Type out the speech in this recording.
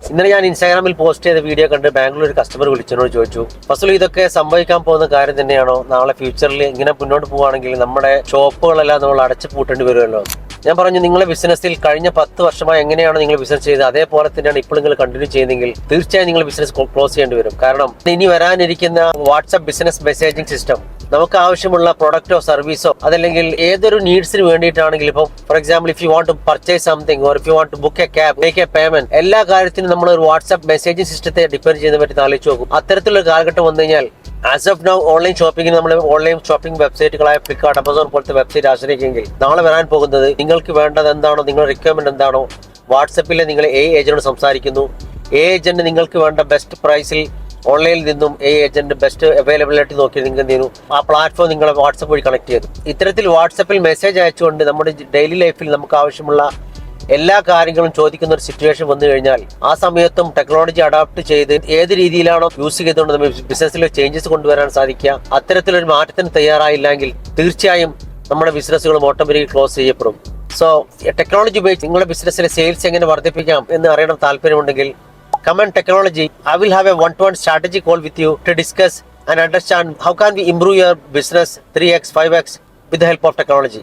ഇന്നലെ ഞാൻ ഇൻസ്റ്റാഗ്രാമിൽ പോസ്റ്റ് ചെയ്ത വീഡിയോ കണ്ട് ബാംഗ്ലൂർ ഒരു കസ്റ്റമർ വിളിച്ചതിനോട് ചോദിച്ചു, ഫസൽ ഇതൊക്കെ സംഭവിക്കാൻ പോകുന്ന കാര്യം തന്നെയാണോ? നാളെ ഫ്യൂച്ചറിൽ ഇങ്ങനെ മുന്നോട്ട് പോവുകയാണെങ്കിൽ നമ്മുടെ ഷോപ്പുകളെല്ലാം നമ്മൾ അടച്ചു പൂട്ടേണ്ടി വരുമല്ലോ. ഞാൻ പറഞ്ഞു, നിങ്ങളെ ബിസിനസ്സിൽ കഴിഞ്ഞ 10 വർഷമായി എങ്ങനെയാണ് നിങ്ങൾ ബിസിനസ് ചെയ്തത് അതേപോലെ തന്നെയാണ് ഇപ്പോൾ നിങ്ങൾ കണ്ടിന്യൂ ചെയ്യുന്നതെങ്കിൽ തീർച്ചയായും നിങ്ങൾ ബിസിനസ് ക്ലോസ് ചെയ്യേണ്ടി വരും. കാരണം ഇനി വരാനിരിക്കുന്ന വാട്സ്ആപ്പ് ബിസിനസ് മെസ്സേജിംഗ് സിസ്റ്റം നമുക്ക് ആവശ്യമുള്ള പ്രൊഡക്റ്റോ സർവീസോ അതല്ലെങ്കിൽ ഏതൊരു നീഡ്സിന് വേണ്ടിയിട്ടാണെങ്കിലും, ഇപ്പം for example if you want to purchase something or if you want to book a cab, make a payment, എല്ലാ കാര്യത്തിനും നമ്മൾ ഒരു വാട്സ്ആപ്പ് മെസ്സേജിംഗ് സിസ്റ്റത്തെ ഡിപ്പെൻഡ് ചെയ്യുന്ന പറ്റി ആലോചിച്ച് നോക്കും. അത്തരത്തിലുള്ള കാലഘട്ടം വന്നു കഴിഞ്ഞാൽ ആസ് ഓഫ് നൗ ഓൺലൈൻ ഷോപ്പിംഗിന് നമ്മൾ ഓൺലൈൻ ഷോപ്പിംഗ് വെബ്സൈറ്റുകളായ ഫ്ലിപ്കാർട്ട്, ആമസോൺ പോലത്തെ വെബ്സൈറ്റ് ആശ്രയിക്കുമെങ്കിൽ നാളെ വരാൻ പോകുന്നത് നിങ്ങൾക്ക് വേണ്ടത് എന്താണോ, നിങ്ങളുടെ റിക്വയർമെന്റ് എന്താണോ, വാട്സപ്പിൽ നിങ്ങൾ ഏജന്റിനോട് സംസാരിക്കുന്നു. ഏജന്റ് നിങ്ങൾക്ക് വേണ്ട ബെസ്റ്റ് പ്രൈസിൽ ഓൺലൈനിൽ നിന്നും ഏജന്റ് ബെസ്റ്റ് അവൈലബിലിറ്റി നോക്കി നിങ്ങൾ എന്ത് ചെയ്യുന്നു, ആ പ്ലാറ്റ്ഫോം നിങ്ങളെ വാട്സപ്പ് വഴി കണക്ട് ചെയ്തു. ഇത്തരത്തിൽ വാട്സപ്പിൽ മെസ്സേജ് അയച്ചുകൊണ്ട് നമ്മുടെ ഡെയിലി ലൈഫിൽ നമുക്ക് ആവശ്യമുള്ള എല്ലാ കാര്യങ്ങളും ചോദിക്കുന്ന ഒരു സിറ്റുവേഷൻ വന്നു കഴിഞ്ഞാൽ ആ സമയത്തും ടെക്നോളജി അഡാപ്റ്റ് ചെയ്ത് ഏത് രീതിയിലാണോ യൂസ് ചെയ്തുകൊണ്ട് നമ്മൾ ബിസിനസ്സിൽ ചേഞ്ചസ് കൊണ്ടുവരാൻ സാധിക്കുക. അത്തരത്തിലൊരു മാറ്റത്തിന് തയ്യാറായില്ലെങ്കിൽ തീർച്ചയായും നമ്മുടെ ബിസിനസ്സുകൾ ഓട്ടോമാറ്റിക്കലി ക്ലോസ് ചെയ്യപ്പെടും. സോ ടെക്നോളജി ഉപയോഗിച്ച് നിങ്ങളുടെ ബിസിനസ്സിലെ സെയിൽസ് എങ്ങനെ വർദ്ധിപ്പിക്കാം എന്ന് അറിയണം താല്പര്യമുണ്ടെങ്കിൽ comment technology. I will have a one-to-one strategy call with you to discuss and understand how can we improve your business 3x, 5x with the help of technology.